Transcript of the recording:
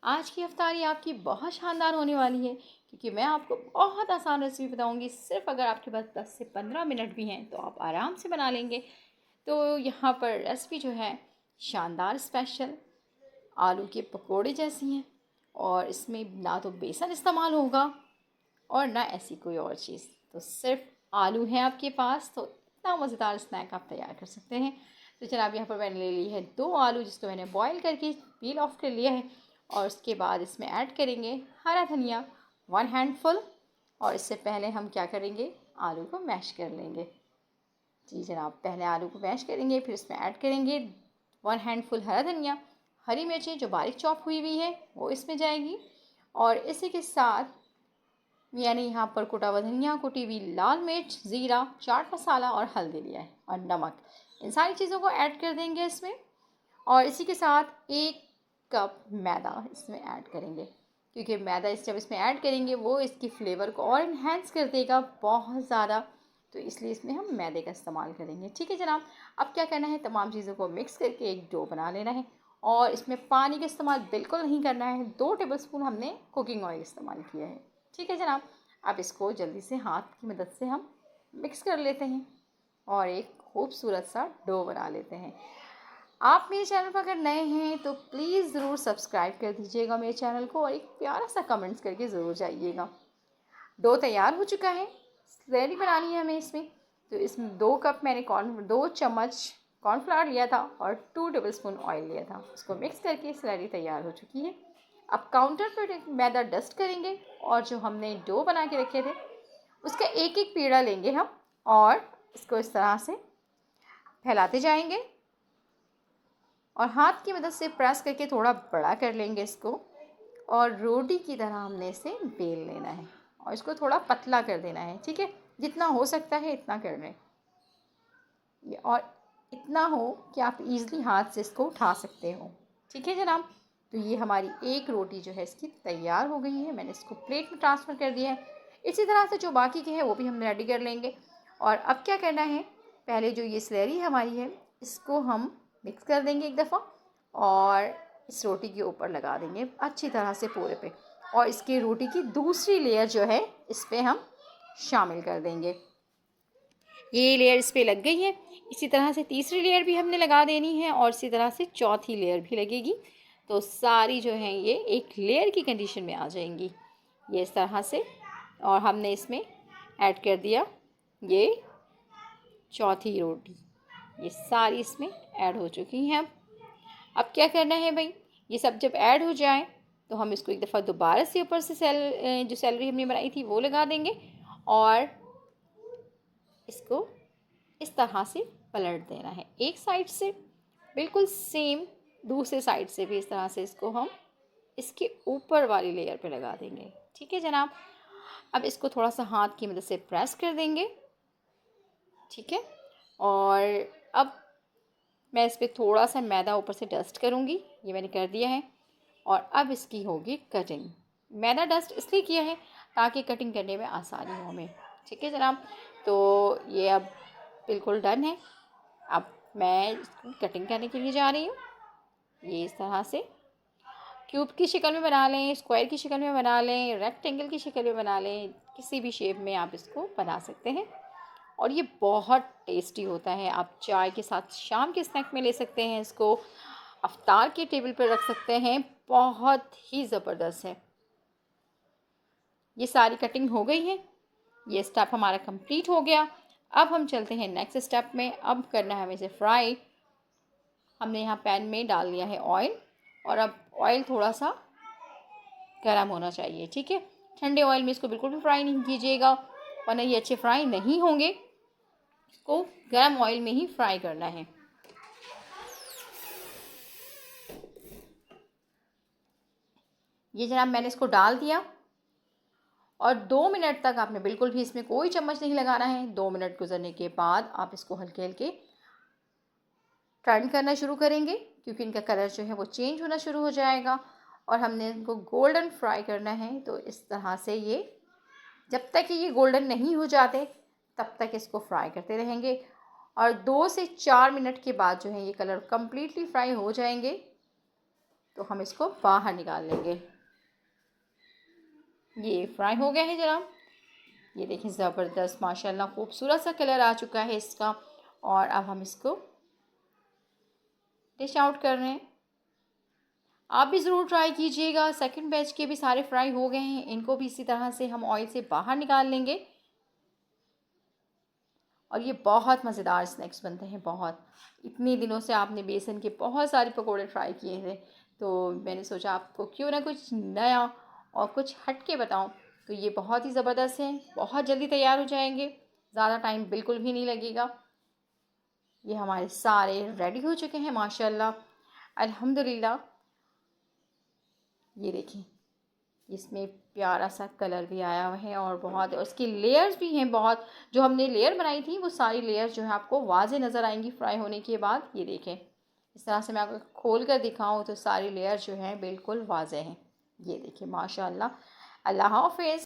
आज की इफ्तारी आपकी बहुत शानदार होने वाली है क्योंकि मैं आपको बहुत आसान रेसिपी बताऊंगी। सिर्फ अगर आपके पास 10 से 15 मिनट भी हैं तो आप आराम से बना लेंगे। तो यहाँ पर रेसिपी जो है शानदार स्पेशल आलू के पकोड़े जैसी हैं और इसमें ना तो बेसन इस्तेमाल होगा और ना ऐसी कोई और चीज़। तो सिर्फ आलू है आपके पास तो इतना मज़ेदार स्नैक आप तैयार कर सकते हैं। तो जनाब यहाँ पर मैंने ले ली है 2 आलू जिसको मैंने बॉईल करके पील ऑफ कर लिया है और उसके बाद इसमें ऐड करेंगे हरा धनिया 1 हैंडफुल। और इससे पहले हम क्या करेंगे, आलू को मैश कर लेंगे। जी जनाब, पहले आलू को मैश करेंगे फिर इसमें ऐड करेंगे 1 हैंडफुल हरा धनिया, हरी मिर्चें जो बारीक चॉप हुई हुई है वो इसमें जाएगी और इसी के साथ यानी यहाँ पर कुटा हुआ धनिया, कुटी हुई लाल मिर्च, ज़ीरा, चाट मसाला और हल्दी लिया है और नमक। इन सारी चीज़ों को ऐड कर देंगे इसमें और इसी के साथ 1 कप मैदा इसमें ऐड करेंगे क्योंकि मैदा जब इसमें ऐड करेंगे वो इसकी फ्लेवर को और इन्हेंस कर देगा बहुत ज़्यादा। तो इसलिए इसमें हम मैदे का इस्तेमाल करेंगे। ठीक है जनाब, अब क्या करना है, तमाम चीज़ों को मिक्स करके एक डो बना लेना है और इसमें पानी का इस्तेमाल बिल्कुल नहीं करना है। 2 टेबलस्पून हमने कुकिंग ऑयल इस्तेमाल किया है। ठीक है जनाब, अब इसको जल्दी से हाथ की मदद से हम मिक्स कर लेते हैं और एक खूबसूरत सा डो बना लेते हैं। आप मेरे चैनल पर अगर नए हैं तो प्लीज़ ज़रूर सब्सक्राइब कर दीजिएगा मेरे चैनल को और एक प्यारा सा कमेंट्स करके ज़रूर जाइएगा। डो तैयार हो चुका है, स्लैरी बनानी है हमें इसमें। तो इसमें 2 कप मैंने 2 चम्मच कॉर्नफ्लावर लिया था और 2 टेबलस्पून ऑयल लिया था। उसको मिक्स करके स्लैरी तैयार हो चुकी है। अब काउंटर पर मैदा डस्ट करेंगे और जो हमने डो बना के रखे थे उसका एक एक पेड़ा लेंगे हम और इसको इस तरह से फैलाते जाएंगे और हाथ की मदद से प्रेस करके थोड़ा बड़ा कर लेंगे इसको और रोटी की तरह हमने इसे बेल लेना है और इसको थोड़ा पतला कर देना है। ठीक है, जितना हो सकता है इतना कर लें और इतना हो कि आप इजीली हाथ से इसको उठा सकते हो। ठीक है जनाब, तो ये हमारी एक रोटी जो है इसकी तैयार हो गई है। मैंने इसको प्लेट में ट्रांसफ़र कर दिया है। इसी तरह से जो बाकी के हैं वो भी हम रेडी कर लेंगे। और अब क्या करना है, पहले जो ये स्लैरी हमारी है इसको हम मिक्स कर देंगे एक दफ़ा और इस रोटी के ऊपर लगा देंगे अच्छी तरह से पूरे पे और इसकी रोटी की दूसरी लेयर जो है इस पर हम शामिल कर देंगे। ये लेयर इस पर लग गई है। इसी तरह से तीसरी लेयर भी हमने लगा देनी है और इसी तरह से चौथी लेयर भी लगेगी। तो सारी जो है ये एक लेयर की कंडीशन में आ जाएंगी ये इस तरह से। और हमने इसमें ऐड कर दिया ये चौथी रोटी, ये सारी इसमें ऐड हो चुकी हैं। अब क्या करना है भाई, ये सब जब ऐड हो जाए तो हम इसको एक दफ़ा दोबारा से ऊपर से जो सैलरी हमने बनाई थी वो लगा देंगे और इसको इस तरह से पलट देना है एक साइड से, बिल्कुल सेम दूसरे साइड से भी इस तरह से इसको हम इसके ऊपर वाली लेयर पे लगा देंगे। ठीक है जनाब, अब इसको थोड़ा सा हाथ की मदद से प्रेस कर देंगे। ठीक है, और अब मैं इस पर थोड़ा सा मैदा ऊपर से डस्ट करूँगी, ये मैंने कर दिया है। और अब इसकी होगी कटिंग। मैदा डस्ट इसलिए किया है ताकि कटिंग करने में आसानी हो हमें। ठीक है जनाब, तो ये अब बिल्कुल डन है। अब मैं इसको कटिंग करने के लिए जा रही हूँ। ये इस तरह से क्यूब की शक्ल में बना लें, स्क्वायर की शक्ल में बना लें, रेक्टेंगल की शक्ल में बना लें, किसी भी शेप में आप इसको बना सकते हैं और ये बहुत टेस्टी होता है। आप चाय के साथ शाम के स्नैक में ले सकते हैं, इसको अफ्तार के टेबल पर रख सकते हैं, बहुत ही ज़बरदस्त है। ये सारी कटिंग हो गई है, ये स्टेप हमारा कंप्लीट हो गया। अब हम चलते हैं नेक्स्ट स्टेप में। अब करना है हमें इसे फ्राई। हमने यहाँ पैन में डाल लिया है ऑयल और अब ऑयल थोड़ा सा गर्म होना चाहिए। ठीक है, ठंडे ऑयल में इसको बिल्कुल भी फ्राई नहीं कीजिएगा वरना ये अच्छे फ्राई नहीं होंगे। इसको गर्म ऑयल में ही फ्राई करना है। ये जनाब मैंने इसको डाल दिया और 2 मिनट तक आपने बिल्कुल भी इसमें कोई चम्मच नहीं लगाना है। 2 मिनट गुजरने के बाद आप इसको हल्के हल्के टर्न करना शुरू करेंगे क्योंकि इनका कलर जो है वो चेंज होना शुरू हो जाएगा और हमने इनको गोल्डन फ्राई करना है। तो इस तरह से ये जब तक ये गोल्डन नहीं हो जाते तब तक इसको फ्राई करते रहेंगे और 2 से 4 मिनट के बाद जो है ये कलर कम्प्लीटली फ्राई हो जाएंगे। तो हम इसको बाहर निकाल लेंगे। ये फ्राई हो गया है जनाब। ये देखें ज़बरदस्त माशाल्लाह खूबसूरत सा कलर आ चुका है इसका। और अब हम इसको डिश आउट कर रहे हैं। आप भी ज़रूर ट्राई कीजिएगा। सेकंड बैच के भी सारे फ्राई हो गए हैं, इनको भी इसी तरह से हम ऑयल से बाहर निकाल लेंगे। और ये बहुत मज़ेदार स्नैक्स बनते हैं। बहुत इतने दिनों से आपने बेसन के बहुत सारे पकोड़े ट्राई किए थे, तो मैंने सोचा आपको क्यों ना कुछ नया और कुछ हट के बताऊँ। तो ये बहुत ही ज़बरदस्त हैं, बहुत जल्दी तैयार हो जाएंगे, ज़्यादा टाइम बिल्कुल भी नहीं लगेगा। ये हमारे सारे रेडी हो चुके हैं माशाल्लाह अल्हम्दुलिल्लाह। ये देखें इसमें प्यारा सा कलर भी आया हुआ है और बहुत उसकी लेयर्स भी हैं बहुत। जो हमने लेयर बनाई थी वो सारी लेयर्स जो है आपको वाज़े नज़र आएंगी फ्राई होने के बाद। ये देखें इस तरह से मैं आपको खोल कर दिखाऊँ तो सारी लेयर जो हैं बिल्कुल वाज़े हैं। ये देखें माशाल्लाह। अल्लाह हाफ़िज़।